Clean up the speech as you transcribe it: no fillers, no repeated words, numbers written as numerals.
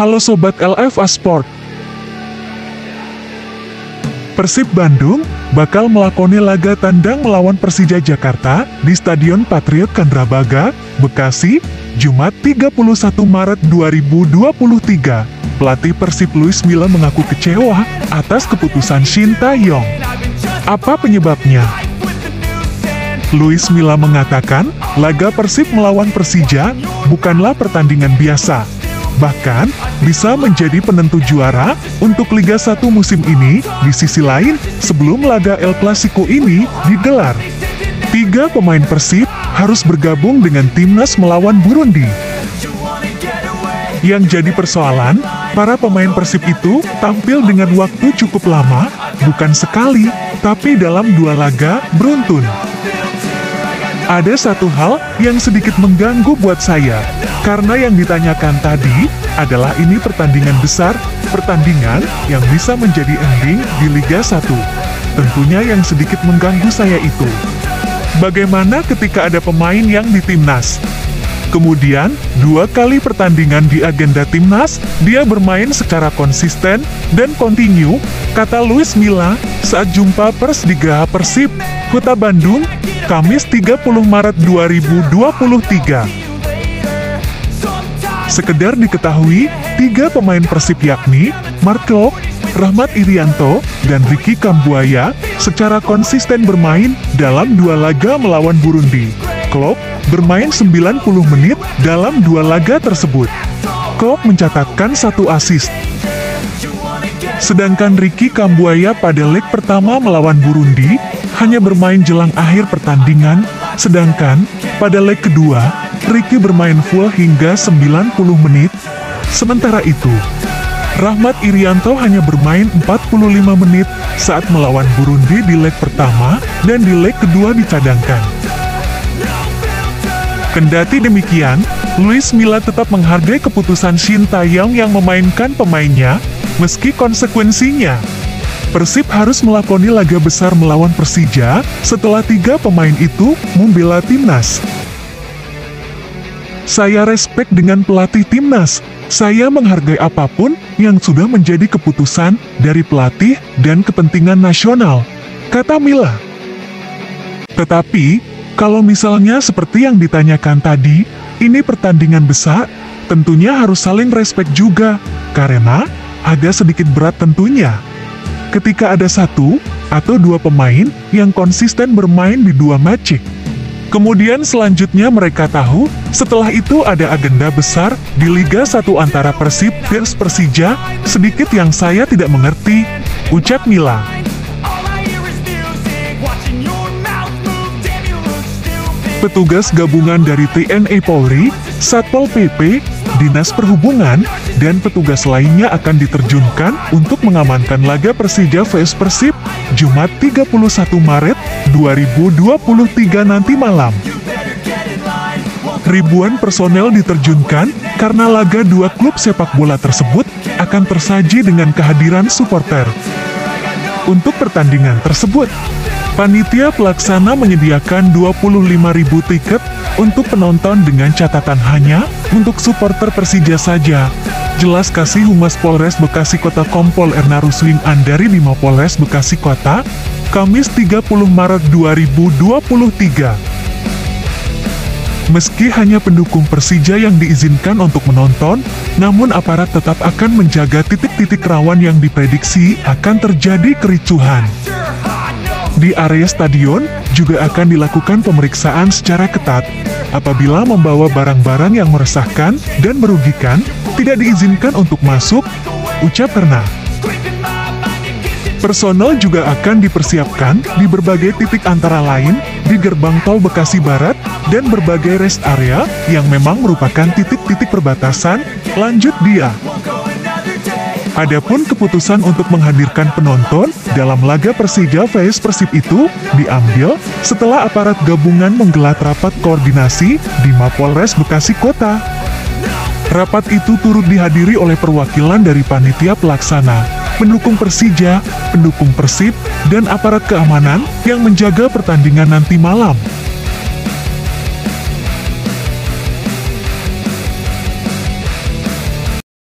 Halo Sobat LFA Sport. Persib Bandung bakal melakoni laga tandang melawan Persija Jakarta di Stadion Patriot Candrabaga, Bekasi, Jumat 31 Maret 2023. Pelatih Persib Luis Milla mengaku kecewa atas keputusan Shin Tae-yong. Apa penyebabnya? Luis Milla mengatakan, laga Persib melawan Persija bukanlah pertandingan biasa. Bahkan, bisa menjadi penentu juara untuk Liga 1 musim ini. Di sisi lain, sebelum laga El Clasico ini digelar, 3 pemain Persib harus bergabung dengan timnas melawan Burundi. Yang jadi persoalan, para pemain Persib itu tampil dengan waktu cukup lama, bukan sekali, tapi dalam 2 laga beruntun. Ada satu hal yang sedikit mengganggu buat saya, karena yang ditanyakan tadi adalah ini pertandingan besar, pertandingan yang bisa menjadi ending di Liga 1. Tentunya yang sedikit mengganggu saya itu, bagaimana ketika ada pemain yang di timnas? Kemudian, 2 kali pertandingan di agenda timnas, dia bermain secara konsisten dan kontinu, kata Luis Milla saat jumpa pers di Geraha Persib, Kota Bandung, Kamis 30 Maret 2023. Sekedar diketahui, 3 pemain Persib yakni Mark Klok, Rahmat Irianto, dan Ricky Kambuaya secara konsisten bermain dalam 2 laga melawan Burundi. Klok bermain 90 menit dalam 2 laga tersebut. Klok mencatatkan 1 assist. Sedangkan Ricky Kambuaya pada leg pertama melawan Burundi hanya bermain jelang akhir pertandingan, sedangkan pada leg kedua, Ricky bermain full hingga 90 menit. Sementara itu, Rahmat Irianto hanya bermain 45 menit saat melawan Burundi di leg pertama dan di leg kedua dicadangkan. Kendati demikian, Luis Milla tetap menghargai keputusan Shin Tae-yong yang memainkan pemainnya, meski konsekuensinya Persib harus melakoni laga besar melawan Persija setelah 3 pemain itu membela timnas. Saya respek dengan pelatih timnas. Saya menghargai apapun yang sudah menjadi keputusan dari pelatih dan kepentingan nasional, kata Milla. Tetapi, kalau misalnya seperti yang ditanyakan tadi, ini pertandingan besar, tentunya harus saling respek juga, karena ada sedikit berat tentunya ketika ada 1 atau 2 pemain yang konsisten bermain di 2 match. Kemudian selanjutnya mereka tahu, setelah itu ada agenda besar di Liga 1 antara Persib vs Persija, sedikit yang saya tidak mengerti, ucap Milla. Petugas gabungan dari TNI Polri, Satpol PP, Dinas Perhubungan, dan petugas lainnya akan diterjunkan untuk mengamankan laga Persija vs Persib, Jumat 31 Maret 2023 nanti malam. Ribuan personel diterjunkan karena laga 2 klub sepak bola tersebut akan tersaji dengan kehadiran supporter. Untuk pertandingan tersebut, panitia pelaksana menyediakan 25.000 tiket untuk penonton dengan catatan hanya untuk supporter Persija saja. Jelas Kasih Humas Polres Bekasi Kota Kompol Erna Ruswing Andari di Mapolres Bekasi Kota, Kamis 30 Maret 2023. Meski hanya pendukung Persija yang diizinkan untuk menonton, namun aparat tetap akan menjaga titik-titik rawan yang diprediksi akan terjadi kericuhan. Di area stadion juga akan dilakukan pemeriksaan secara ketat. Apabila membawa barang-barang yang meresahkan dan merugikan, tidak diizinkan untuk masuk, ucap Erna. Personel juga akan dipersiapkan di berbagai titik antara lain di gerbang tol Bekasi Barat dan berbagai rest area yang memang merupakan titik-titik perbatasan, lanjut dia. Adapun keputusan untuk menghadirkan penonton dalam laga Persija vs Persib itu diambil setelah aparat gabungan menggelar rapat koordinasi di Mapolres Bekasi Kota. Rapat itu turut dihadiri oleh perwakilan dari panitia pelaksana, pendukung Persija, pendukung Persib, dan aparat keamanan yang menjaga pertandingan nanti malam.